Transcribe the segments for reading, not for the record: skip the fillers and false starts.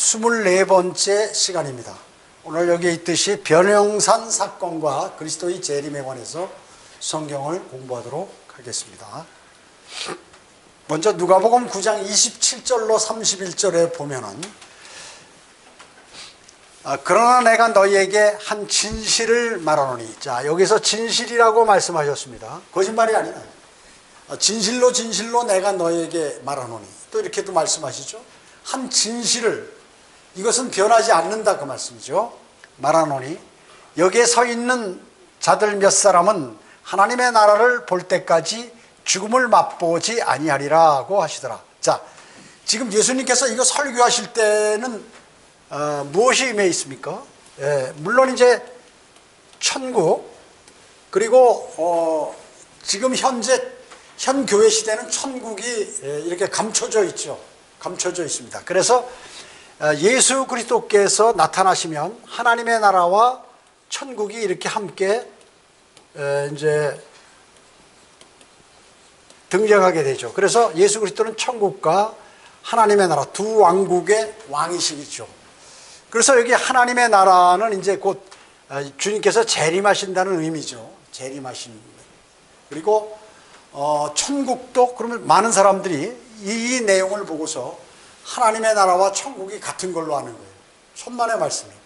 24번째 시간입니다. 오늘 여기 있듯이 변형산 사건과 그리스도의 재림에 관해서 성경을 공부하도록 하겠습니다. 먼저 누가복음 9장 27절로 31절에 보면은 그러나 내가 너희에게 한 진실을 말하노니, 자, 여기서 진실이라고 말씀하셨습니다. 거짓말이 아니라 진실로 진실로 내가 너희에게 말하노니, 또 이렇게도 말씀하시죠. 한 진실을, 이것은 변하지 않는다 그 말씀이죠. 말하노니 여기에 서 있는 자들 몇 사람은 하나님의 나라를 볼 때까지 죽음을 맛보지 아니하리라고 하시더라. 자, 지금 예수님께서 이거 설교하실 때는 무엇이 임해 있습니까? 물론 이제 천국, 그리고 지금 현 교회 시대는 천국이 이렇게 감춰져 있죠. 감춰져 있습니다. 그래서 예수 그리스도께서 나타나시면 하나님의 나라와 천국이 이렇게 함께 이제 등장하게 되죠. 그래서 예수 그리스도는 천국과 하나님의 나라 두 왕국의 왕이시죠. 그래서 여기 하나님의 나라는 이제 곧 주님께서 재림하신다는 의미죠. 재림하신. 그리고 천국도, 그러면 많은 사람들이 이 내용을 보고서 하나님의 나라와 천국이 같은 걸로 아는 거예요. 천만의 말씀이에요.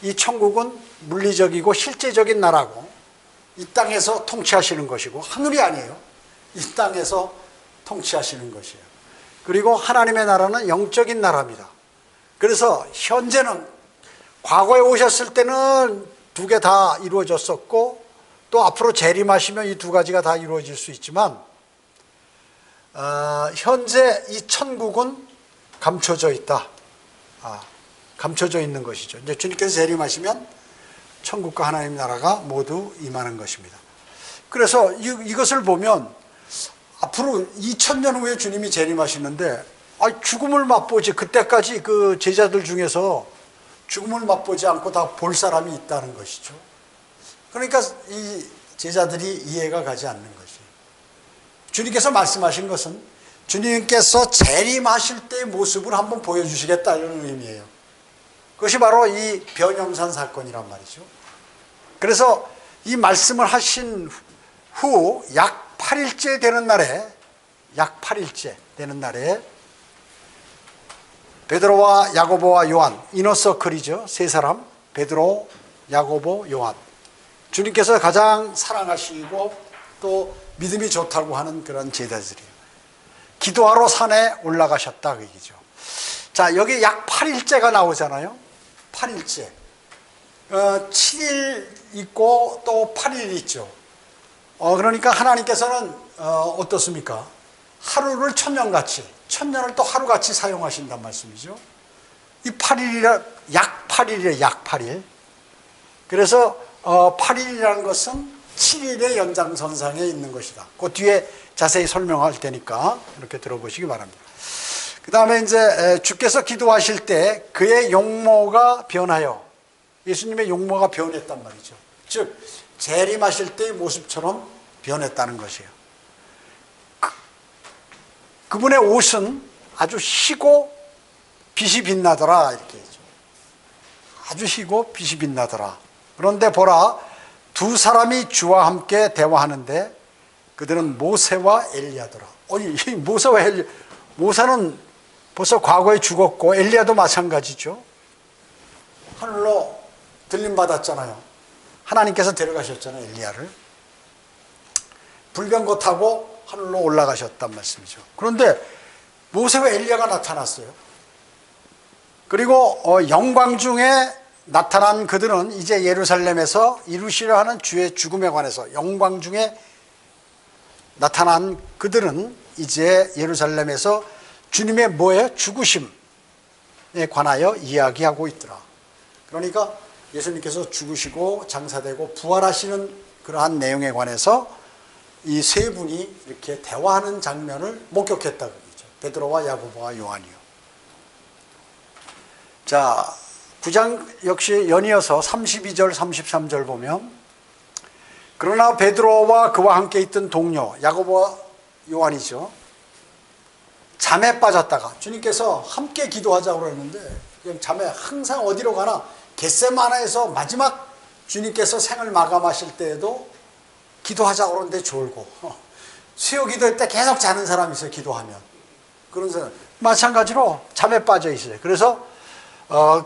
이 천국은 물리적이고 실제적인 나라고, 이 땅에서 통치하시는 것이고, 하늘이 아니에요. 이 땅에서 통치하시는 것이에요. 그리고 하나님의 나라는 영적인 나라입니다. 그래서 현재는, 과거에 오셨을 때는 두 개 다 이루어졌었고, 또 앞으로 재림하시면 이 두 가지가 다 이루어질 수 있지만, 현재 이 천국은 감춰져 있다. 감춰져 있는 것이죠. 이제 주님께서 재림하시면 천국과 하나님 나라가 모두 임하는 것입니다. 그래서 이것을 보면 앞으로 2000년 후에 주님이 재림하시는데, 죽음을 맛보지, 그때까지 그 제자들 중에서 죽음을 맛보지 않고 다 볼 사람이 있다는 것이죠. 그러니까 이 제자들이 이해가 가지 않는 것이에요. 주님께서 말씀하신 것은 주님께서 재림하실 때의 모습을 한번 보여주시겠다, 이런 의미예요. 그것이 바로 이 변형산 사건이란 말이죠. 그래서 이 말씀을 하신 후 약 8일째 되는 날에 베드로와 야고보와 요한, 이너서클이죠. 세 사람, 베드로, 야고보, 요한. 주님께서 가장 사랑하시고 또 믿음이 좋다고 하는 그런 제자들이에요. 기도하러 산에 올라가셨다 그 얘기죠. 자, 여기 약 8일째가 나오잖아요. 8일째. 7일 있고 또 8일 있죠. 그러니까 하나님께서는 어떻습니까? 하루를 천년을 또 하루같이 사용하신단 말씀이죠. 이 8일이라, 약 8일이에요. 약 8일. 그래서 8일이라는 것은 7일의 연장선상에 있는 것이다. 그 뒤에 자세히 설명할 테니까 이렇게 들어보시기 바랍니다. 그 다음에 이제 주께서 기도하실 때 그의 용모가 변하여, 예수님의 용모가 변했단 말이죠. 즉 재림하실 때의 모습처럼 변했다는 것이에요. 그분의 옷은 아주 희고 빛이 빛나더라, 이렇게 했죠. 아주 희고 빛이 빛나더라. 그런데 보라, 두 사람이 주와 함께 대화하는데 그들은 모세와 엘리야더라. 이 모세와 엘리야, 모세는 벌써 과거에 죽었고 엘리야도 마찬가지죠. 하늘로 들림 받았잖아요. 하나님께서 데려가셨잖아요, 엘리야를. 불병거 타고 하늘로 올라가셨단 말씀이죠. 그런데 모세와 엘리야가 나타났어요. 그리고 영광 중에 나타난 그들은 이제 예루살렘에서 이루시려 하는 주의 죽음에 관해서, 영광 중에 나타난 그들은 이제 예루살렘에서 주님의 뭐예요? 죽으심에 관하여 이야기하고 있더라. 그러니까 예수님께서 죽으시고 장사되고 부활하시는 그러한 내용에 관해서 이 세 분이 이렇게 대화하는 장면을 목격했다고 그러죠. 베드로와 야고보와 요한이요. 자, 9장 역시 연이어서 32절 33절 보면, 그러나 베드로와 그와 함께 있던 동료 야고보와 요한이죠. 잠에 빠졌다가 주님께서 함께 기도하자고 그랬는데 그냥 잠에 항상 어디로 가나 겟세마네에서 마지막 주님께서 생을 마감하실 때에도 기도하자고 그러는데 졸고 수요 기도할 때 계속 자는 사람이 있어요. 기도하면 그런 사람 마찬가지로 잠에 빠져 있어요. 그래서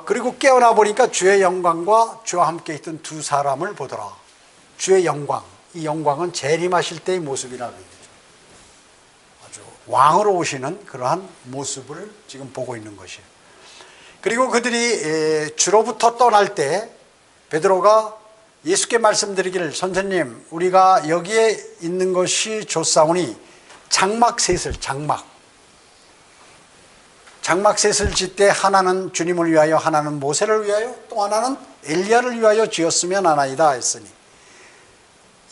그리고 깨어나 보니까 주의 영광과 주와 함께 있던 두 사람을 보더라. 주의 영광, 이 영광은 재림하실 때의 모습이라고 얘기죠. 아주 왕으로 오시는 그러한 모습을 지금 보고 있는 것이에요. 그리고 그들이 주로부터 떠날 때 베드로가 예수께 말씀드리기를 선생님 우리가 여기에 있는 것이 좋사오니 장막셋을 장막셋을 짓되 하나는 주님을 위하여 하나는 모세를 위하여 또 하나는 엘리야를 위하여 지었으면 하나이다 했으니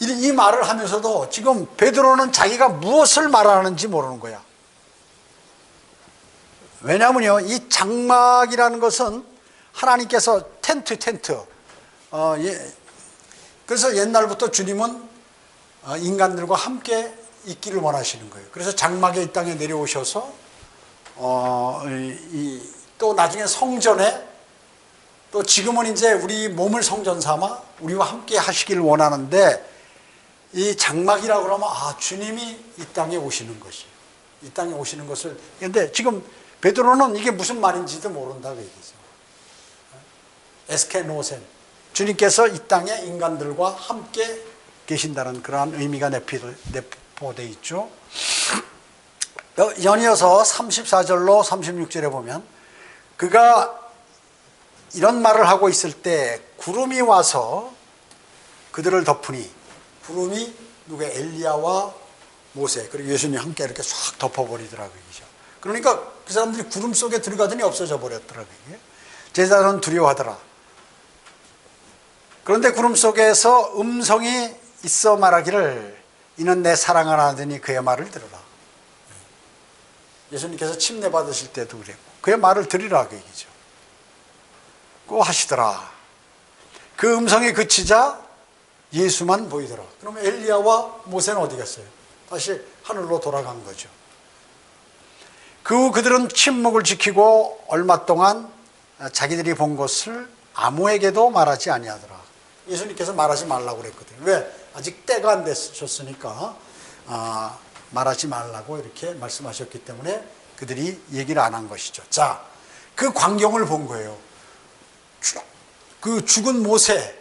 이 말을 하면서도 지금 베드로는 자기가 무엇을 말하는지 모르는 거야. 왜냐하면요 이 장막이라는 것은 하나님께서 텐트 그래서 옛날부터 주님은 인간들과 함께 있기를 원하시는 거예요. 그래서 장막의 이 땅에 내려오셔서 또 나중에 성전에 또 지금은 이제 우리 몸을 성전 삼아 우리와 함께 하시기를 원하는데 이 장막이라고 그러면 주님이 이 땅에 오시는 것이에요. 이 땅에 오시는 것을 그런데 지금 베드로는 이게 무슨 말인지도 모른다고 얘기죠. 에스케노센 주님께서 이 땅에 인간들과 함께 계신다는 그러한 의미가 내포되어 있죠. 연이어서 34절로 36절에 보면 그가 이런 말을 하고 있을 때 구름이 와서 그들을 덮으니 구름이 누구의 엘리야와 모세 그리고 예수님이 함께 이렇게 싹 덮어버리더라고요. 그러니까 그 사람들이 구름 속에 들어가더니 없어져 버렸더라고요. 제자들은 두려워하더라. 그런데 구름 속에서 음성이 있어 말하기를 이는 내 사랑하는 아들이니 그의 말을 들으라. 예수님께서 침례 받으실 때도 그랬고 그의 말을 들으라 그 얘기죠. 꼭 하시더라. 그 음성이 그치자 예수만 보이더라. 그러면 엘리야와 모세는 어디 갔어요? 다시 하늘로 돌아간 거죠. 그 후 그들은 침묵을 지키고 얼마 동안 자기들이 본 것을 아무에게도 말하지 아니하더라. 예수님께서 말하지 말라고 그랬거든요. 왜? 아직 때가 안 됐었으니까 말하지 말라고 이렇게 말씀하셨기 때문에 그들이 얘기를 안 한 것이죠. 자, 그 광경을 본 거예요. 그 죽은 모세,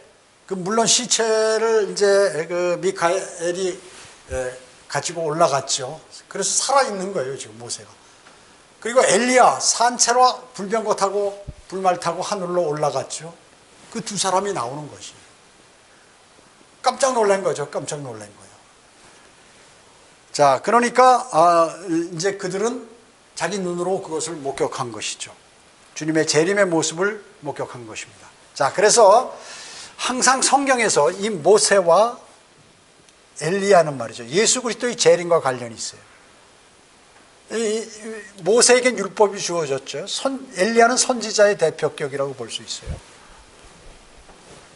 물론 시체를 이제 그 미카엘이 가지고 올라갔죠. 그래서 살아있는 거예요, 지금 모세가. 그리고 엘리야, 산채로 불병거 타고 불말 타고 하늘로 올라갔죠. 그 두 사람이 나오는 것이에요. 깜짝 놀란 거죠. 깜짝 놀란 거예요. 자, 그러니까 이제 그들은 자기 눈으로 그것을 목격한 것이죠. 주님의 재림의 모습을 목격한 것입니다. 자, 그래서 항상 성경에서 이 모세와 엘리야는 말이죠. 예수 그리스도의 재림과 관련이 있어요. 모세에게 율법이 주어졌죠. 엘리야는 선지자의 대표격이라고 볼 수 있어요.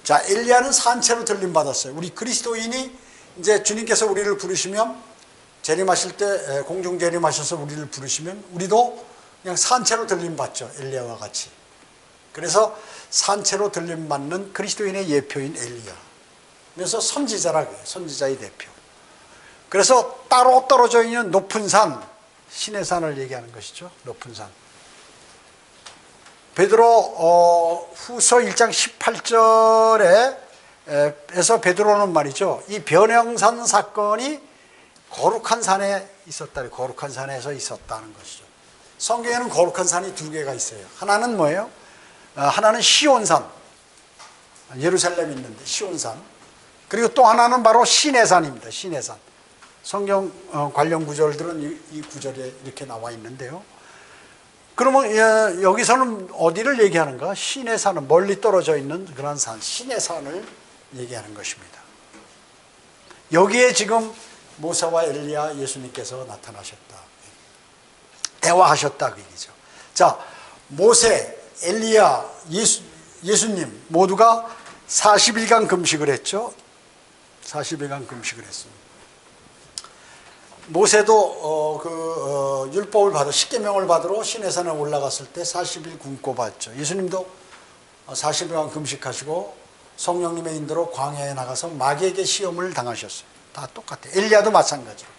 자, 엘리야는 산채로 들림 받았어요. 우리 그리스도인이 이제 주님께서 우리를 부르시면 재림하실 때 공중 재림하셔서 우리를 부르시면 우리도 그냥 산채로 들림 받죠. 엘리야와 같이. 그래서 산채로 들림 받는 그리스도인의 예표인 엘리야. 그래서 선지자라고 해요. 선지자의 대표. 그래서 따로 떨어져 있는 높은 산, 신의 산을 얘기하는 것이죠. 높은 산. 베드로 후서 1장 18절에 에서 베드로는 말이죠. 이 변형산 사건이 거룩한 산에 있었다. 거룩한 산에서 있었다는 것이죠. 성경에는 거룩한 산이 두 개가 있어요. 하나는 뭐예요? 하나는 시온산. 예루살렘에 있는데 시온산. 그리고 또 하나는 바로 시내산입니다. 시내산. 성경 관련 구절들은 이 구절에 이렇게 나와 있는데요. 그러면 여기서는 어디를 얘기하는가? 시내산은 멀리 떨어져 있는 그런 산, 시내산을 얘기하는 것입니다. 여기에 지금 모세와 엘리야 예수님께서 나타나셨다. 대화하셨다 그 얘기죠. 자, 모세, 엘리야, 예수님 모두가 40일간 금식을 했죠. 40일간 금식을 했습니다. 모세도 율법을 받아 십계명을 받으러 시내산에 올라갔을 때 40일 굶고 봤죠. 예수님도 40일간 금식하시고 성령님의 인도로 광야에 나가서 마귀에게 시험을 당하셨어요. 다 똑같아요. 엘리야도 마찬가지로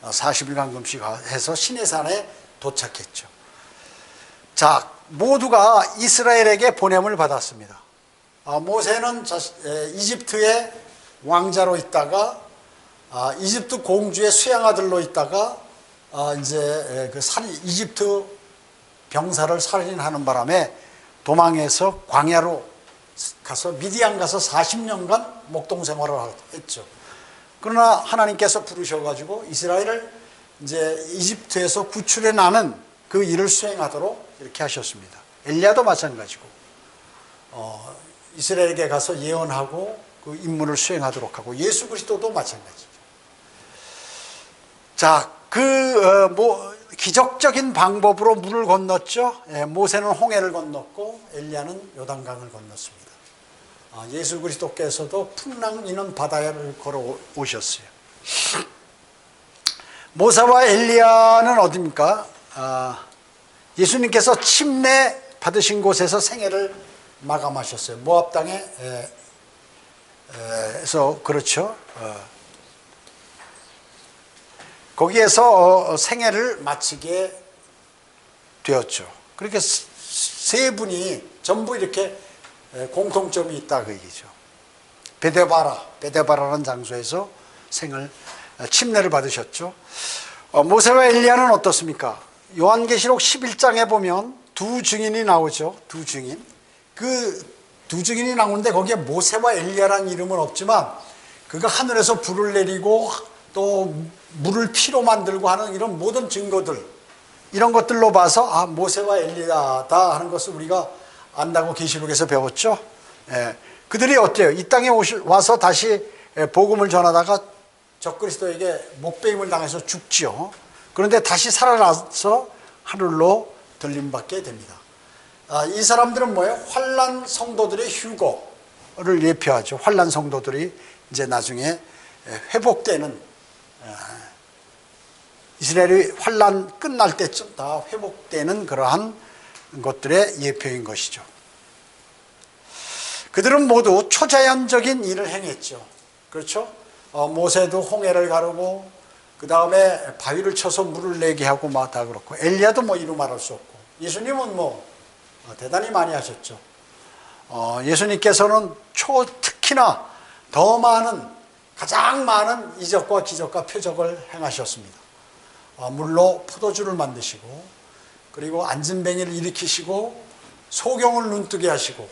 40일간 금식해서 시내산에 도착했죠. 자, 모두가 이스라엘에게 보냄을 받았습니다. 모세는 이집트의 왕자로 있다가 이집트 공주의 수양아들로 있다가 이제 이집트 병사를 살인하는 바람에 도망해서 광야로 가서 미디안 가서 40년간 목동 생활을 했죠. 그러나 하나님께서 부르셔가지고 이스라엘을 이제 이집트에서 구출해 나는 그 일을 수행하도록 이렇게 하셨습니다. 엘리야도 마찬가지고 이스라엘에게 가서 예언하고 그 임무를 수행하도록 하고 예수 그리스도도 마찬가지죠. 자, 기적적인 방법으로 물을 건넜죠. 모세는 홍해를 건넜고 엘리야는 요단강을 건넜습니다. 예수 그리스도께서도 풍랑 이는 바다를 걸어 오셨어요. 모세와 엘리야는 어디입니까? 예수님께서 침례 받으신 곳에서 생애를 마감하셨어요. 모압 땅에서 그렇죠. 거기에서 생애를 마치게 되었죠. 그렇게 세 분이 전부 이렇게 공통점이 있다 그 얘기죠. 베데바라는 장소에서 침례를 받으셨죠. 모세와 엘리야는 어떻습니까? 요한계시록 11장에 보면 두 증인이 나오죠. 두 증인. 그 두 증인이 나오는데 거기에 모세와 엘리야라는 이름은 없지만 그가 하늘에서 불을 내리고 또 물을 피로 만들고 하는 이런 모든 증거들, 이런 것들로 봐서 모세와 엘리야다 하는 것을 우리가 안다고 계시록에서 배웠죠. 그들이 어때요? 이 땅에 와서 다시 복음을 전하다가 적그리스도에게 목베임을 당해서 죽지요. 그런데 다시 살아나서 하늘로 들림받게 됩니다. 이 사람들은 뭐예요? 환난 성도들의 휴거를 예표하죠. 환난 성도들이 이제 나중에 회복되는, 이스라엘이 환난 끝날 때쯤 다 회복되는 그러한 것들의 예표인 것이죠. 그들은 모두 초자연적인 일을 행했죠. 그렇죠? 모세도 홍해를 가르고 그 다음에 바위를 쳐서 물을 내게 하고 다 그렇고, 엘리야도 이루 말할 수 없고, 예수님은 대단히 많이 하셨죠. 예수님께서는 특히나 더 많은, 가장 많은 이적과 기적과 표적을 행하셨습니다. 물로 포도주를 만드시고, 그리고 안진뱅이를 일으키시고, 소경을 눈뜨게 하시고,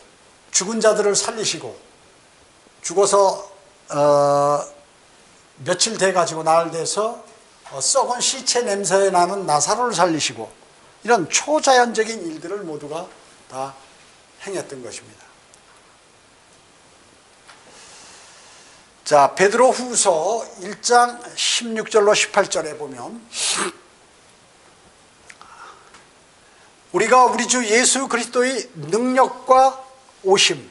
죽은 자들을 살리시고, 죽어서 며칠 돼가지고 나흘 돼서 썩은 시체 냄새 나는 나사로를 살리시고, 이런 초자연적인 일들을 모두가 다 행했던 것입니다. 자, 베드로 후서 1장 16절로 18절에 보면 우리가 우리 주 예수 그리스도의 능력과 오심,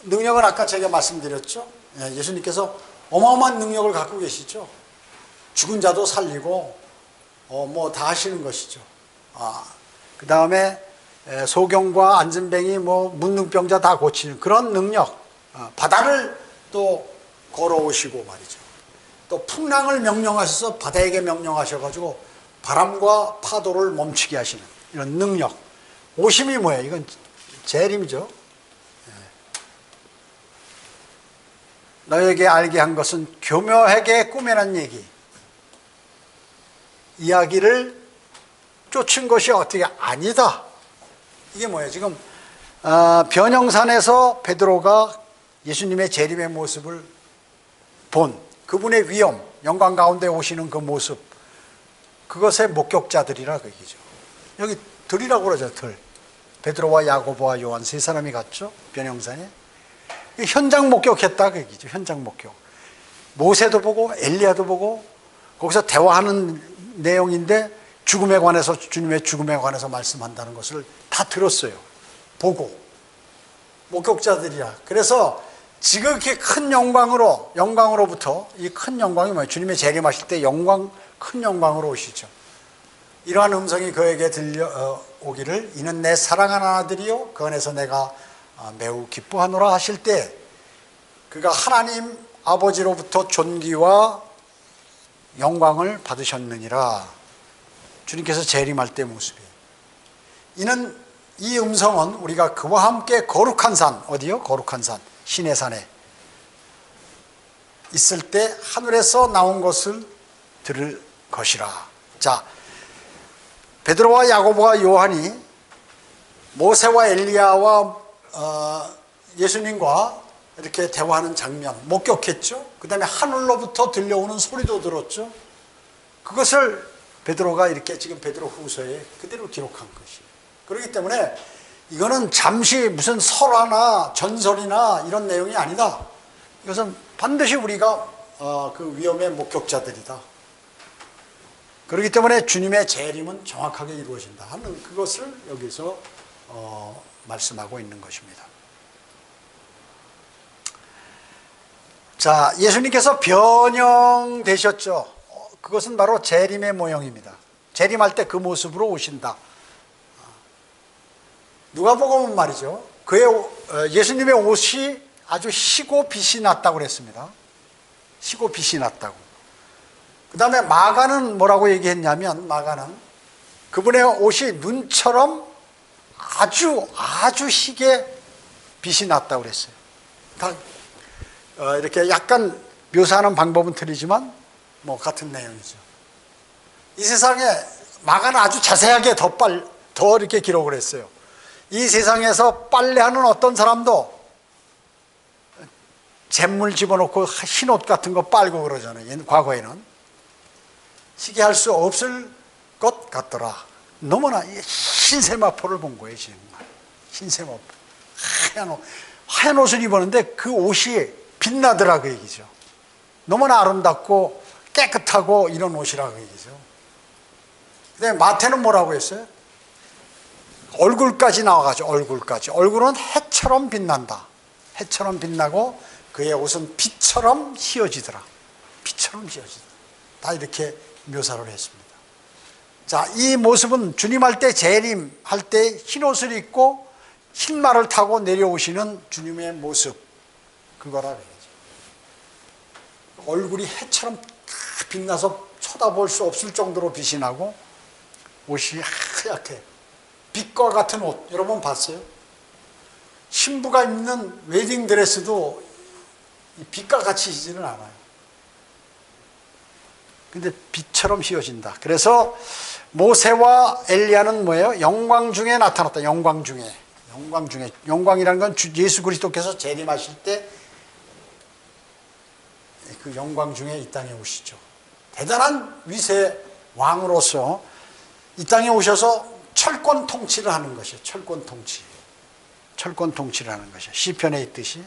능력은 아까 제가 말씀드렸죠. 예수님께서 어마어마한 능력을 갖고 계시죠. 죽은 자도 살리고 다 하시는 것이죠. 그 다음에 소경과 안진뱅이 문둥병자 다 고치는 그런 능력, 바다를 또 걸어오시고 말이죠. 또 풍랑을 명령하셔서 바다에게 명령하셔가지고 바람과 파도를 멈추게 하시는 이런 능력. 오심이 뭐예요? 이건 재림이죠. 너에게 알게 한 것은 교묘하게 꾸며낸 얘기. 이야기를 쫓은 것이 어떻게 아니다. 이게 뭐예요? 지금 변형산에서 베드로가 예수님의 재림의 모습을 본 그분의 위엄, 영광 가운데 오시는 그 모습, 그것의 목격자들이라 그 얘기죠. 여기 들이라고 그러죠. 들. 베드로와 야고보와 요한 세 사람이 갔죠. 변형산에. 현장 목격했다 그 얘기죠. 현장 목격. 모세도 보고 엘리야도 보고 거기서 대화하는 내용인데 죽음에 관해서, 주님의 죽음에 관해서 말씀한다는 것을 다 들었어요. 보고. 목격자들이야. 그래서 지극히 큰 영광으로부터 이 큰 영광이 뭐예요? 주님의 재림하실 때 큰 영광으로 오시죠. 이러한 음성이 그에게 들려오기를 이는 내 사랑하는 아들이요 그 안에서 내가 매우 기뻐하노라 하실 때 그가 하나님 아버지로부터 존귀와 영광을 받으셨느니라. 주님께서 재림할 때 모습이에요. 이 음성은 우리가 그와 함께 거룩한 산, 어디요? 거룩한 산, 신의 산에 있을 때 하늘에서 나온 것을 들을 것이라. 자, 베드로와 야고보와 요한이 모세와 엘리야와 예수님과 이렇게 대화하는 장면 목격했죠. 그 다음에 하늘로부터 들려오는 소리도 들었죠. 그것을 베드로가 이렇게 지금 베드로 후서에 그대로 기록한 것이에요. 그렇기 때문에 이거는 잠시 무슨 설화나 전설이나 이런 내용이 아니다. 이것은 반드시 우리가 그 위험의 목격자들이다. 그렇기 때문에 주님의 재림은 정확하게 이루어진다 하는 그것을 여기서 말씀하고 있는 것입니다. 자, 예수님께서 변형되셨죠. 그것은 바로 재림의 모형입니다. 재림할 때 그 모습으로 오신다. 누가복음은 말이죠. 예수님의 옷이 아주 희고 빛이 났다고 그랬습니다. 희고 빛이 났다고. 그 다음에 마가는 뭐라고 얘기했냐면, 마가는 그분의 옷이 눈처럼 아주 희게 빛이 났다고 그랬어요. 다 이렇게 약간 묘사하는 방법은 틀리지만 뭐 같은 내용이죠. 이 세상에 마가는 아주 자세하게 더 이렇게 기록을 했어요. 이 세상에서 빨래하는 어떤 사람도 잿물 집어넣고 흰옷 같은 거 빨고 그러잖아요. 과거에는 시계 할 수 없을 것 같더라. 너무나 흰세마포를 본 거예요. 정말 흰세마포, 하얀 옷을 입었는데 그 옷이 빛나더라 그 얘기죠. 너무나 아름답고 깨끗하고 이런 옷이라 그 얘기죠. 그다음에 마태는 뭐라고 했어요? 얼굴까지 나와가지고 얼굴은 해처럼 빛난다. 해처럼 빛나고 그의 옷은 빛처럼 휘어지더라. 빛처럼 휘어지더라. 다 이렇게 묘사를 했습니다. 자, 이 모습은 주님 할 때 재림할 때 흰옷을 입고 흰말을 타고 내려오시는 주님의 모습, 그거라 그래야죠. 얼굴이 해처럼 빛나서 쳐다볼 수 없을 정도로 빛이 나고 옷이 하얗게 빛과 같은 옷, 여러분 봤어요? 신부가 입는 웨딩드레스도 빛과 같이 지지는 않아요. 근데 빛처럼 휘어진다. 그래서 모세와 엘리야는 뭐예요? 영광 중에 나타났다. 영광 중에. 영광이라는 건 예수 그리스도께서 재림하실 때 그 영광 중에 이 땅에 오시죠. 대단한 위세 왕으로서 이 땅에 오셔서 철권 통치를 하는 것이에요. 철권 통치를 하는 것이에요. 시편에 있듯이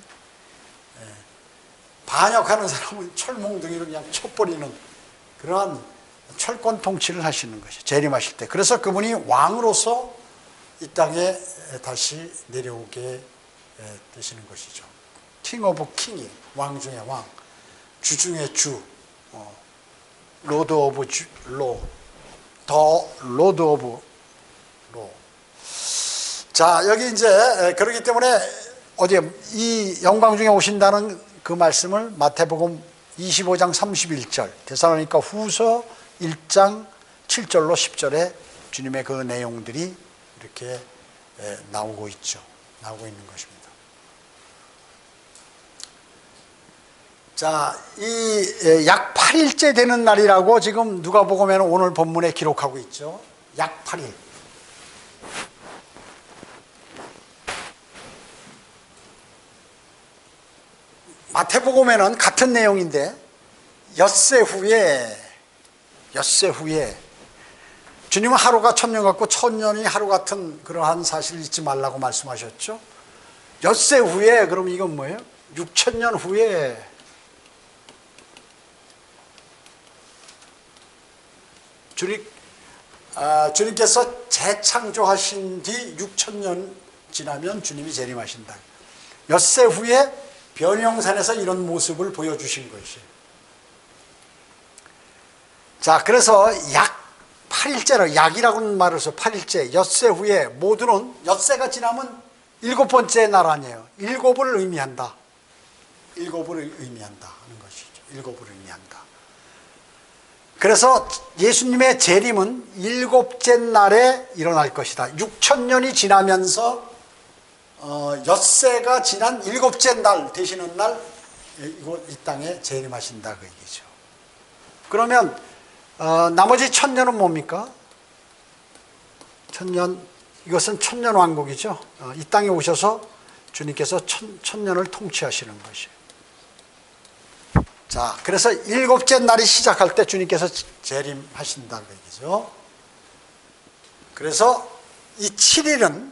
반역하는 사람은 철몽둥이로 그냥 쳐버리는 그러한 철권 통치를 하시는 것이에요. 재림하실 때. 그래서 그분이 왕으로서 이 땅에 다시 내려오게 되시는 것이죠. 킹 오브 킹이 왕 중에 왕, 주 중에 주, 로드 오브 로, 더 로드 오브 로. 자, 여기 이제 그렇기 때문에 어디에 이 영광 중에 오신다는 그 말씀을 마태복음 25장 31절, 데살로니가 후서 1장 7절로 10절에 주님의 그 내용들이 이렇게 나오고 있죠. 나오고 있는 것입니다. 자, 이 약 8일째 되는 날이라고 지금 누가복음에는 오늘 본문에 기록하고 있죠. 약 8일. 마태복음에는 같은 내용인데 엿새 후에 주님은 하루가 천년 같고 천년이 하루 같은 그러한 사실을 잊지 말라고 말씀하셨죠. 엿새 후에, 그럼 이건 뭐예요? 6천년 후에 주님께서 재창조하신 뒤 6천년 지나면 주님이 재림하신다. 엿새 후에 변형산에서 이런 모습을 보여주신 것이에요. 자, 그래서 약 8일째로, 약이라고는 말을 써, 8일째, 엿새 후에 모두는, 엿새가 지나면 7번째 날 아니에요. 7을 의미한다. 7을 의미한다 하는 것이죠. 7을 의미한다. 그래서 예수님의 재림은 7째 날에 일어날 것이다. 6,000년이 지나면서 엿새가 지난 7째 날 되시는 날 이 땅에 재림하신다 그 얘기죠. 그러면 나머지 1,000년은 뭡니까? 1,000년, 이것은 천년왕국이죠. 이 땅에 오셔서 주님께서 천년을 통치하시는 것이에요. 자, 그래서 7째 날이 시작할 때 주님께서 재림하신다는 얘기죠. 그래서 이 7일은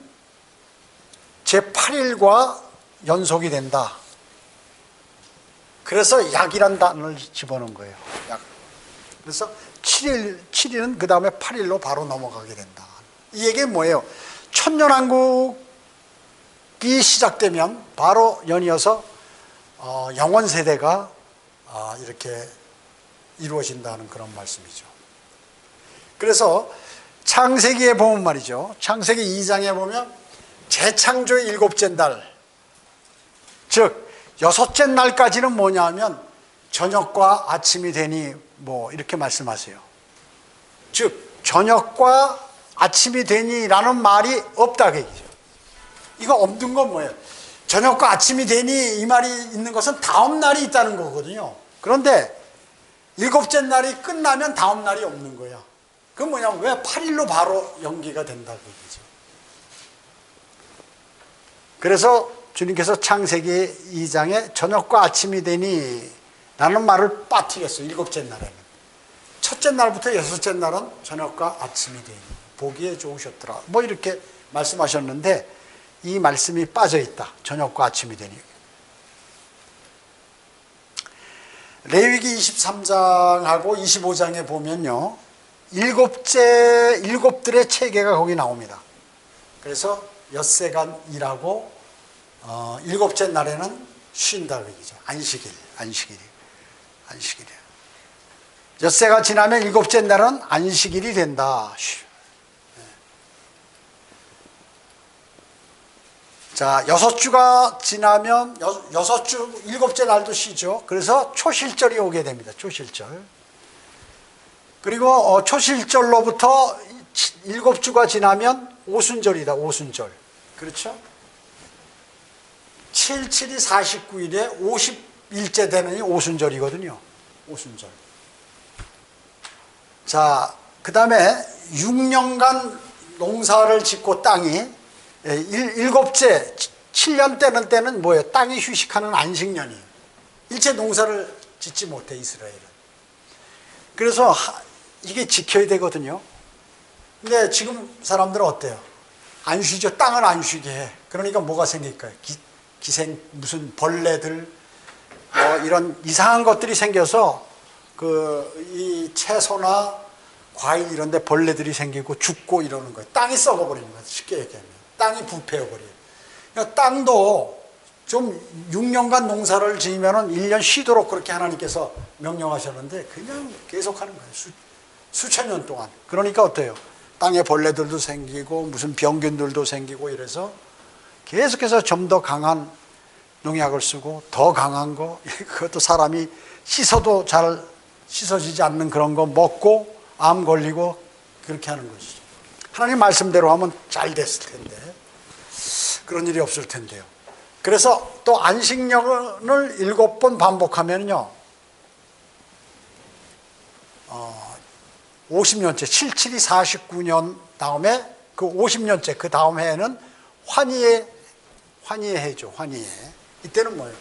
제8일과 연속이 된다. 그래서 약이란 단어를 집어넣은 거예요. 약. 그래서 7일은 그 다음에 8일로 바로 넘어가게 된다. 이 얘기는 뭐예요? 천년왕국이 시작되면 바로 연이어서 영원세대가 이렇게 이루어진다는 그런 말씀이죠. 그래서 창세기에 보면 말이죠. 창세기 2장에 보면 재창조의 7째 날, 즉 6째 날까지는 뭐냐 하면 저녁과 아침이 되니 뭐 이렇게 말씀하세요. 즉 저녁과 아침이 되니라는 말이 없다 그 얘기죠. 이거 없는 건 뭐예요? 저녁과 아침이 되니 이 말이 있는 것은 다음 날이 있다는 거거든요. 그런데 7째 날이 끝나면 다음 날이 없는 거야. 그건 뭐냐면 왜 8일로 바로 연기가 된다고 얘기죠. 그래서 주님께서 창세기 2장에 저녁과 아침이 되니 라는 말을 빠뜨렸어요. 7째 날에는. 첫째 날부터 6째 날은 저녁과 아침이 되니 보기에 좋으셨더라. 뭐 이렇게 말씀하셨는데 이 말씀이 빠져 있다. 저녁과 아침이 되니. 레위기 23장하고 25장에 보면요. 7들의 체계가 거기 나옵니다. 그래서 엿새간 일하고 7째 날에는 쉰다 그 얘기죠. 안식일이에요. 엿새가 지나면 7째 날은 안식일이 된다. 자, 6주가 지나면 6주, 7째 날도 쉬죠. 그래서 초실절이 오게 됩니다. 초실절. 그리고 초실절로부터 7주가 지나면 오순절이다. 오순절. 그렇죠? 7, 7이 49일에 50일째 되는 오순절이거든요. 오순절. 자, 그 다음에 6년간 농사를 짓고 땅이 7째, 7년 때는 뭐예요? 땅이 휴식하는 안식년이에요. 일체 농사를 짓지 못해, 이스라엘은. 그래서 이게 지켜야 되거든요. 근데 지금 사람들은 어때요? 안 쉬죠. 땅을 안 쉬게 해. 그러니까 뭐가 생길까요? 기생, 무슨 벌레들, 이런 이상한 것들이 생겨서 이 채소나 과일 이런 데 벌레들이 생기고 죽고 이러는 거예요. 땅이 썩어버리는 거예요. 쉽게 얘기하면. 땅이 부패해버려요. 그러니까 땅도 좀 6년간 농사를 지으면 1년 쉬도록 그렇게 하나님께서 명령하셨는데 그냥 계속 하는 거예요. 수천 년 동안. 그러니까 어때요? 땅에 벌레들도 생기고 무슨 병균들도 생기고 이래서 계속해서 좀 더 강한 농약을 쓰고 더 강한 거, 그것도 사람이 씻어도 잘 씻어지지 않는 그런 거 먹고 암 걸리고 그렇게 하는 것이죠. 하나님 말씀대로 하면 잘 됐을 텐데 그런 일이 없을 텐데요. 그래서 또 안식년을 7번 반복하면요 50년째 77이 49년 다음에 그 50년째 그 다음 해에는 환희의 해죠. 환희의. 이때는 뭐예요?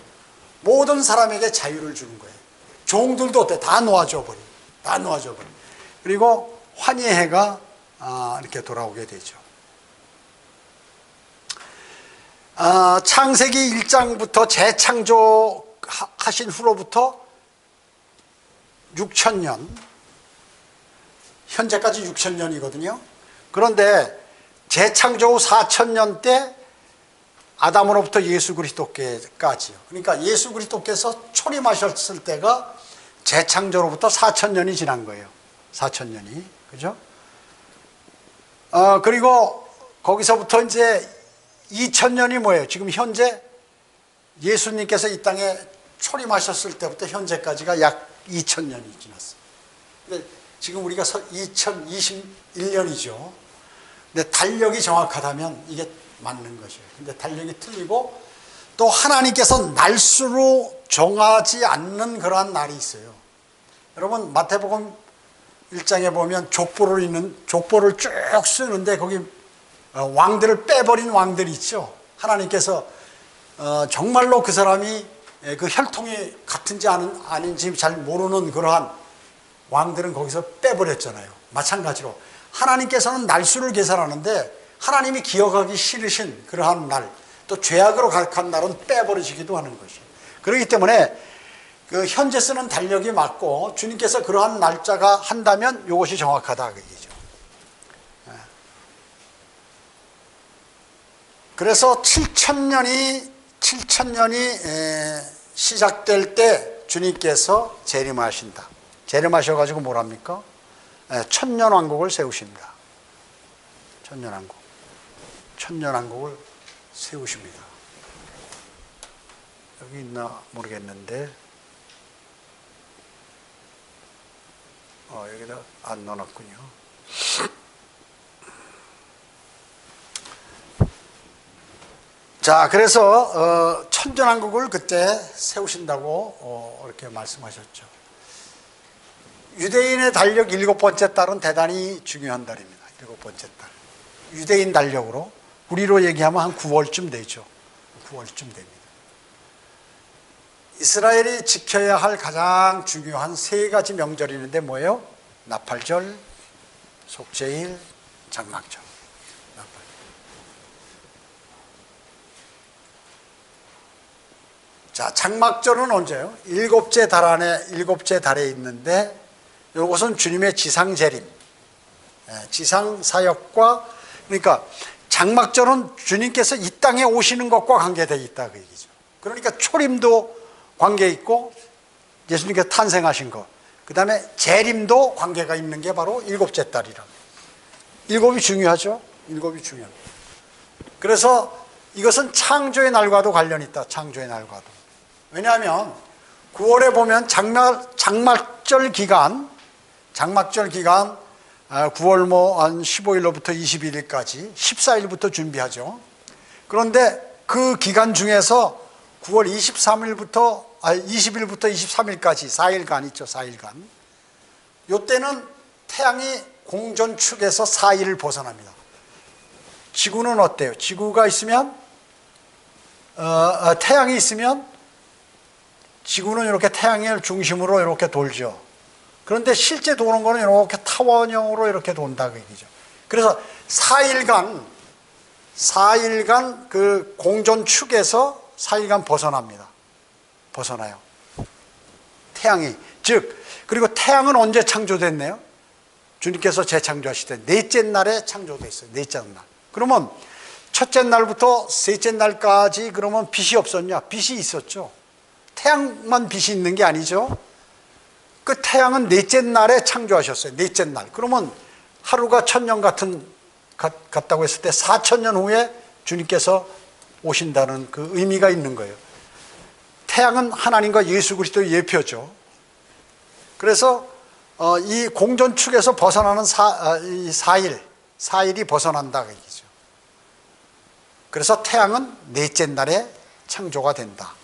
모든 사람에게 자유를 주는 거예요. 종들도 어때? 다 놓아줘 버려. 다 놓아줘 버려. 그리고 환희의 해가 이렇게 돌아오게 되죠. 창세기 1장부터 재창조하신 후로부터 6,000년, 현재까지 6,000년이거든요. 그런데 재창조 후 4,000년 때 아담으로부터 예수 그리스도께까지요. 그러니까 예수 그리스도께서 초림하셨을 때가 재창조로부터 4,000년이 지난 거예요. 4,000년이. 그죠? 그리고 거기서부터 이제 2,000년이 뭐예요? 지금 현재 예수님께서 이 땅에 초림하셨을 때부터 현재까지가 약 2,000년이 지났어요. 근데 지금 우리가 2021년이죠. 근데 달력이 정확하다면 이게 맞는 것이에요. 근데 달력이 틀리고 또 하나님께서 날수로 정하지 않는 그러한 날이 있어요. 여러분 마태복음 1장에 보면 족보를 쭉 쓰는데 거기 왕들을 빼버린 왕들이 있죠. 하나님께서 정말로 그 사람이 그 혈통이 같은지 아닌지 잘 모르는 그러한 왕들은 거기서 빼버렸잖아요. 마찬가지로 하나님께서는 날수를 계산하는데 하나님이 기억하기 싫으신 그러한 날, 또 죄악으로 가득한 날은 빼버리시기도 하는 것이에요. 그렇기 때문에 그 현재 쓰는 달력이 맞고 주님께서 그러한 날짜가 한다면 이것이 정확하다 그 얘기죠. 그래서 7,000년이 시작될 때 주님께서 재림하신다. 재림하셔가지고 뭐랍니까? 천년왕국을 세우십니다. 천년왕국을 세우십니다. 여기 있나 모르겠는데 여기다 안 넣어놨군요. 자, 그래서 천년왕국을 그때 세우신다고 이렇게 말씀하셨죠. 유대인의 달력 7번째 달은 대단히 중요한 달입니다. 7번째 달. 유대인 달력으로 우리로 얘기하면 한 9월쯤 되죠. 9월쯤 됩니다. 이스라엘이 지켜야 할 가장 중요한 3가지 명절이 있는데 뭐예요? 나팔절, 속죄일, 장막절. 자, 장막절은 언제요? 7째 달 안에 7째 달에 있는데 이것은 주님의 지상재림, 지상사역과, 그러니까 장막절은 주님께서 이 땅에 오시는 것과 관계되어 있다 그 얘기죠. 그러니까 초림도 관계 있고 예수님께서 탄생하신 것, 그 다음에 재림도 관계가 있는 게 바로 7째 달이라. 7이 중요하죠. 7이 중요합니다. 그래서 이것은 창조의 날과도 관련이 있다. 창조의 날과도. 왜냐하면 9월에 보면 장막절 기간 9월 한 15일로부터 21일까지 14일부터 준비하죠. 그런데 그 기간 중에서 9월 20일부터 23일까지 4일간 있죠. 4일간. 이때는 태양이 공전축에서 4일을 벗어납니다. 지구는 어때요? 지구가 있으면 태양이 있으면 지구는 이렇게 태양을 중심으로 이렇게 돌죠. 그런데 실제 도는 거는 이렇게 타원형으로 이렇게 돈다 그 얘기죠. 그래서 4일간 그 공전축에서 4일간 벗어나요. 태양이. 즉, 그리고 태양은 언제 창조됐네요? 주님께서 재창조하실 때 넷째 날에 창조됐어요. 넷째 날. 그러면 첫째 날부터 셋째 날까지 그러면 빛이 없었냐? 빛이 있었죠. 태양만 빛이 있는 게 아니죠. 그 태양은 넷째 날에 창조하셨어요. 넷째 날. 그러면 하루가 1,000년 같다고 했을 때 4,000년 후에 주님께서 오신다는 그 의미가 있는 거예요. 태양은 하나님과 예수 그리스도의 예표죠. 그래서 이 공전축에서 벗어나는 4일이 벗어난다 그 얘기죠. 그래서 태양은 넷째 날에 창조가 된다.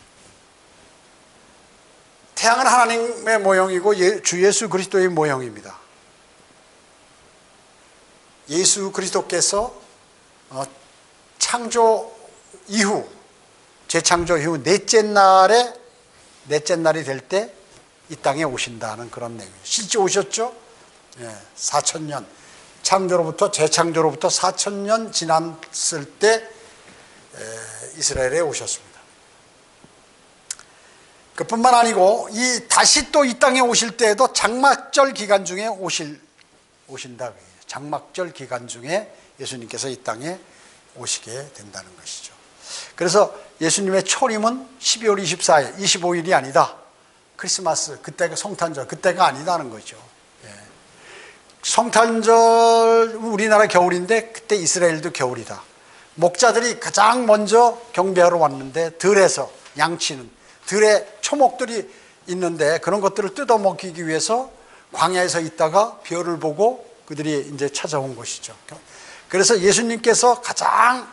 태양은 하나님의 모형이고 주 예수 그리스도의 모형입니다. 예수 그리스도께서 창조 이후, 재창조 이후 넷째 날이 될 때 이 땅에 오신다는 그런 내용이에요. 실제 오셨죠? 4,000년. 재창조로부터 4,000년 지났을 때 이스라엘에 오셨습니다. 그뿐만 아니고 다시 또 이 땅에 오실 때에도 장막절 기간 중에 오신다. 장막절 기간 중에 예수님께서 이 땅에 오시게 된다는 것이죠. 그래서 예수님의 초림은 12월 24일, 25일이 아니다. 크리스마스, 그때가 성탄절, 그때가 아니다는 거죠. 성탄절 우리나라 겨울인데 그때 이스라엘도 겨울이다. 목자들이 가장 먼저 경배하러 왔는데 들에서 양치는 들에 초목들이 있는데 그런 것들을 뜯어먹기 위해서 광야에서 있다가 별을 보고 그들이 이제 찾아온 것이죠. 그래서 예수님께서 가장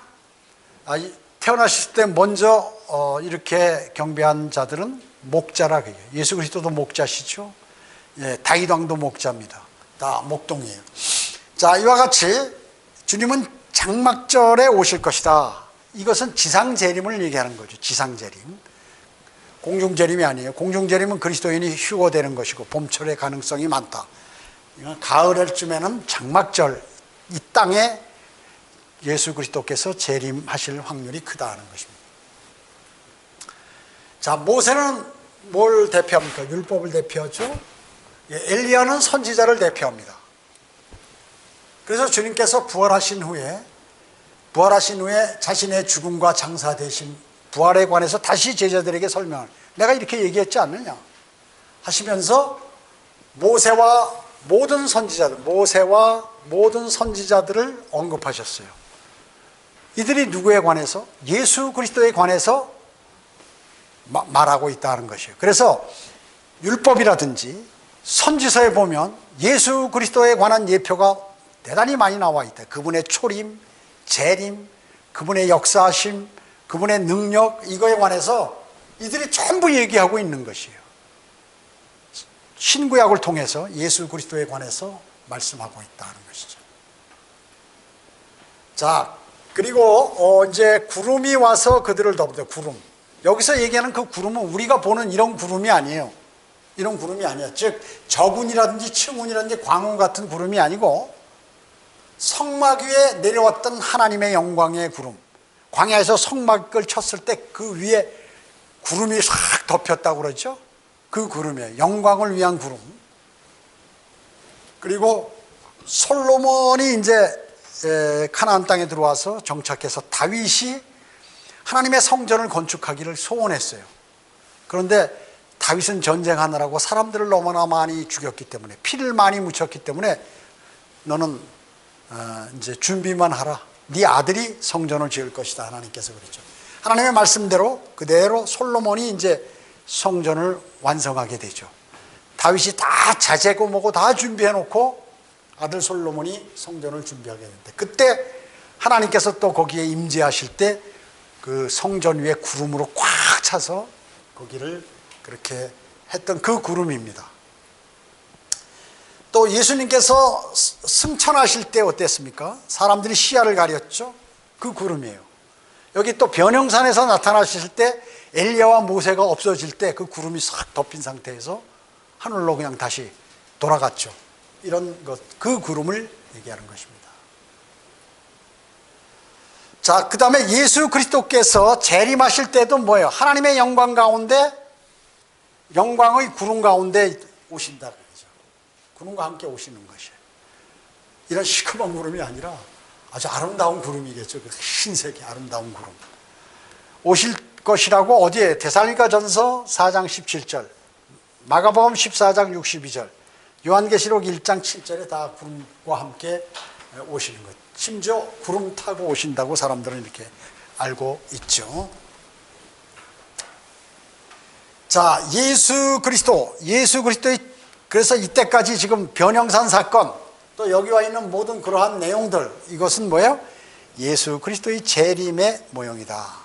태어나실 때 먼저 이렇게 경배한 자들은 목자라 그래요. 예수 그리스도도 목자시죠. 다윗 왕도 목자입니다. 다 목동이에요. 자, 이와 같이 주님은 장막절에 오실 것이다. 이것은 지상재림을 얘기하는 거죠. 지상재림. 공중재림이 아니에요. 공중재림은 그리스도인이 휴거되는 것이고 봄철의 가능성이 많다. 가을쯤에는 장막절, 이 땅에 예수 그리스도께서 재림하실 확률이 크다는 것입니다. 자, 모세는 뭘 대표합니까? 율법을 대표하죠. 엘리야는 선지자를 대표합니다. 그래서 주님께서 부활하신 후에 자신의 죽음과 장사되신 부활에 관해서 다시 제자들에게 설명을, 내가 이렇게 얘기했지 않느냐 하시면서 모세와 모든 선지자들을 언급하셨어요. 이들이 누구에 관해서? 예수 그리스도에 관해서 말하고 있다는 것이에요. 그래서 율법이라든지 선지서에 보면 예수 그리스도에 관한 예표가 대단히 많이 나와 있다. 그분의 초림, 재림, 그분의 역사하심, 그분의 능력, 이거에 관해서 이들이 전부 얘기하고 있는 것이에요. 신구약을 통해서 예수 그리스도에 관해서 말씀하고 있다는 것이죠. 자, 그리고 이제 구름이 와서 그들을 덮는다. 구름. 여기서 얘기하는 그 구름은 우리가 보는 이런 구름이 아니에요. 이런 구름이 아니야. 즉 저군이라든지 층운이라든지 광운 같은 구름이 아니고 성막 위에 내려왔던 하나님의 영광의 구름. 광야에서 성막을 쳤을 때 그 위에 구름이 싹 덮였다고 그러죠. 그 구름이에요. 영광을 위한 구름. 그리고 솔로몬이 이제 가나안 땅에 들어와서 정착해서 다윗이 하나님의 성전을 건축하기를 소원했어요. 그런데 다윗은 전쟁하느라고 사람들을 너무나 많이 죽였기 때문에, 피를 많이 묻혔기 때문에 너는 이제 준비만 하라. 네 아들이 성전을 지을 것이다. 하나님께서 그랬죠. 하나님의 말씀대로 그대로 솔로몬이 이제 성전을 완성하게 되죠. 다윗이 다 자재고 뭐고 다 준비해 놓고 아들 솔로몬이 성전을 준비하게 되는데, 그때 하나님께서 또 거기에 임재하실 때 그 성전 위에 구름으로 꽉 차서 거기를 그렇게 했던 그 구름입니다. 또 예수님께서 승천하실 때 어땠습니까? 사람들이 시야를 가렸죠. 그 구름이에요. 여기 또 변형산에서 나타나실 때 엘리야와 모세가 없어질 때 그 구름이 싹 덮인 상태에서 하늘로 그냥 다시 돌아갔죠. 이런 것, 그 구름을 얘기하는 것입니다. 자, 그 다음에 예수 그리스도께서 재림하실 때도 뭐예요? 하나님의 영광 가운데, 영광의 구름 가운데 오신다 그러죠. 구름과 함께 오시는 것이에요. 이런 시커먼 구름이 아니라 아주 아름다운 구름이겠죠. 그 흰색의 아름다운 구름. 오실 것이라고 어디에? 데살로니가전서 4장 17절, 마가복음 14장 62절, 요한계시록 1장 7절에 다 구름과 함께 오시는 것. 심지어 구름 타고 오신다고 사람들은 이렇게 알고 있죠. 자, 예수 그리스도의, 그래서 이때까지 지금 변형산 사건, 또 여기 와 있는 모든 그러한 내용들, 이것은 뭐예요? 예수 그리스도의 재림의 모형이다.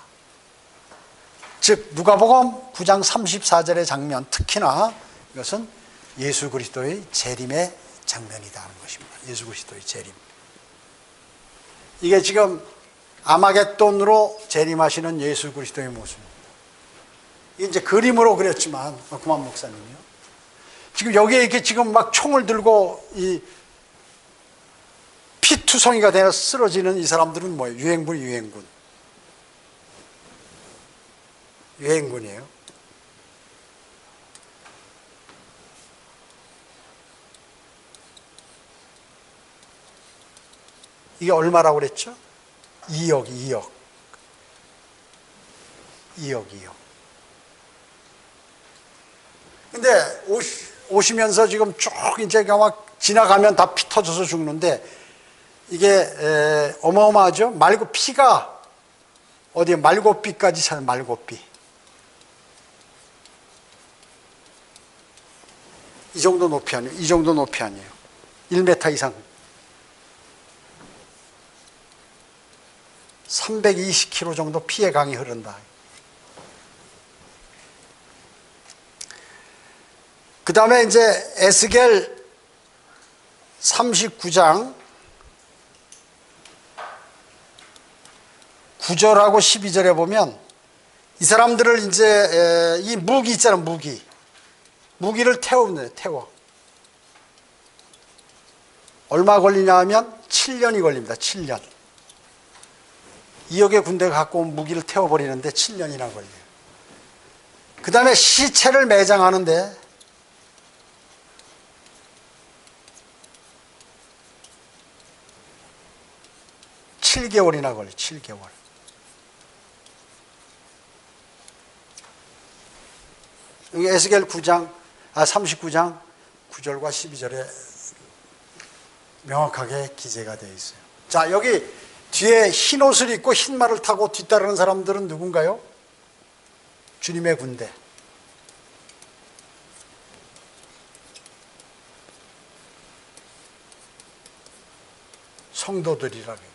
즉 누가복음 9장 34절의 장면, 특히나 이것은 예수 그리스도의 재림의 장면이다 하는 것입니다. 예수 그리스도의 재림. 이게 지금 아마겟돈으로 재림하시는 예수 그리스도의 모습입니다. 이게 이제 그림으로 그렸지만, 그만 목사님이요. 지금 여기에 이렇게 지금 막 총을 들고 이 피투성이가 되어 쓰러지는 이 사람들은 뭐예요? 유행군이에요. 이게 얼마라고 그랬죠? 2억. 2억이요. 근데 오시면서 지금 쭉 이제 막 지나가면 다 피 터져서 죽는데 이게 어마어마하죠. 피가 어디 말고삐까지 차요. 말고삐. 이 정도 높이 아니에요. 이 정도 높이 아니에요. 1m 이상. 320km 정도 피의 강이 흐른다. 그 다음에 이제 에스겔 39장 9절하고 12절에 보면 이 사람들을 이제 이 무기 있잖아, 무기를 태워. 얼마 걸리냐 하면 7년이 걸립니다. 7년. 2억의 군대가 갖고 온 무기를 태워버리는데 7년이나 걸려요. 그 다음에 시체를 매장하는데 7개월이나 걸려요. 7개월. 여기 에스겔 39장 9절과 12절에 명확하게 기재가 되어 있어요. 자, 여기 뒤에 흰 옷을 입고 흰 말을 타고 뒤따르는 사람들은 누군가요? 주님의 군대. 성도들이라고 해요.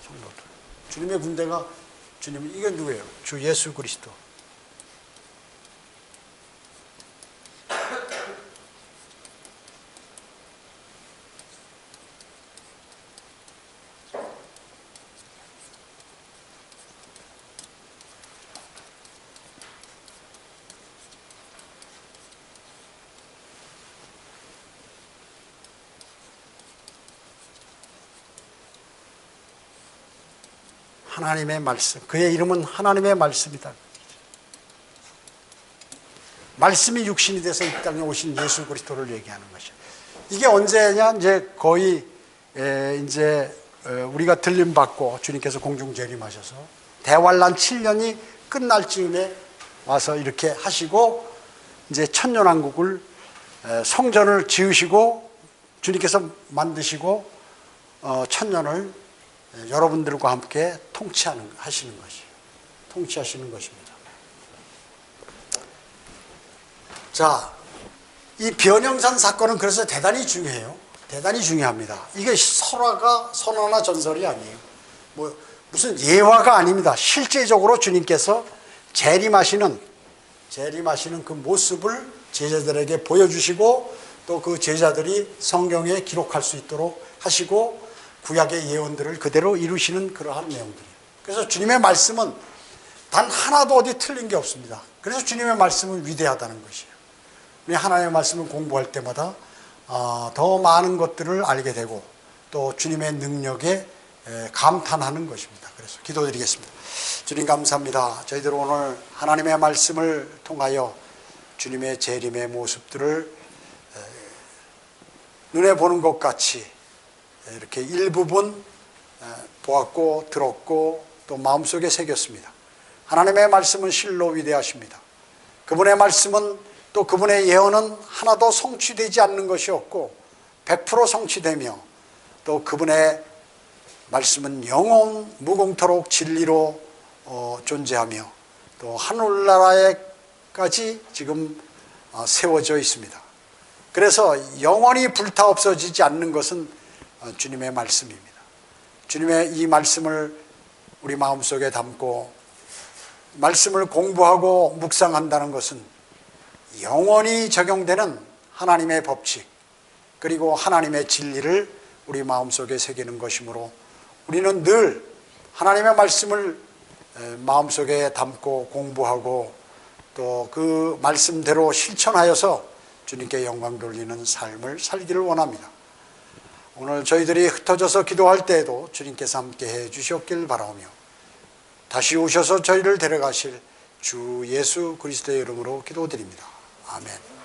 성도들. 주님의 군대가 이게 누구예요? 주 예수 그리스도. 하나님의 말씀. 그의 이름은 하나님의 말씀이다. 말씀이 육신이 돼서 이 땅에 오신 예수 그리스도를 얘기하는 것이야. 이게 언제냐? 이제 거의 이제 우리가 들림 받고 주님께서 공중 재림하셔서 대환란 7년이 끝날 즈음에 와서 이렇게 하시고 이제 천년왕국을 성전을 지으시고 주님께서 만드시고 천년을 여러분들과 함께 통치하시는 것이에요. 통치하시는 것입니다. 자, 이 변형산 사건은 그래서 대단히 중요해요. 대단히 중요합니다. 이게 선화나 전설이 아니에요. 무슨 예화가 아닙니다. 실제적으로 주님께서 재림하시는 그 모습을 제자들에게 보여주시고 또 그 제자들이 성경에 기록할 수 있도록 하시고 구약의 예언들을 그대로 이루시는 그러한 내용들이에요. 그래서 주님의 말씀은 단 하나도 어디 틀린 게 없습니다. 그래서 주님의 말씀은 위대하다는 것이에요. 우리 하나님의 말씀을 공부할 때마다 더 많은 것들을 알게 되고 또 주님의 능력에 감탄하는 것입니다. 그래서 기도드리겠습니다. 주님 감사합니다. 저희들 오늘 하나님의 말씀을 통하여 주님의 재림의 모습들을 눈에 보는 것 같이 이렇게 일부분 보았고 들었고 또 마음속에 새겼습니다. 하나님의 말씀은 실로 위대하십니다. 그분의 말씀은 또 그분의 예언은 하나도 성취되지 않는 것이 없고 100% 성취되며 또 그분의 말씀은 영원 무공토록 진리로 존재하며 또 하늘나라에까지 지금 세워져 있습니다. 그래서 영원히 불타 없어지지 않는 것은 주님의 말씀입니다. 주님의 이 말씀을 우리 마음속에 담고 말씀을 공부하고 묵상한다는 것은 영원히 적용되는 하나님의 법칙 그리고 하나님의 진리를 우리 마음속에 새기는 것이므로 우리는 늘 하나님의 말씀을 마음속에 담고 공부하고 또 그 말씀대로 실천하여서 주님께 영광 돌리는 삶을 살기를 원합니다. 오늘 저희들이 흩어져서 기도할 때에도 주님께서 함께 해 주셨길 바라오며 다시 오셔서 저희를 데려가실 주 예수 그리스도의 이름으로 기도드립니다. 아멘.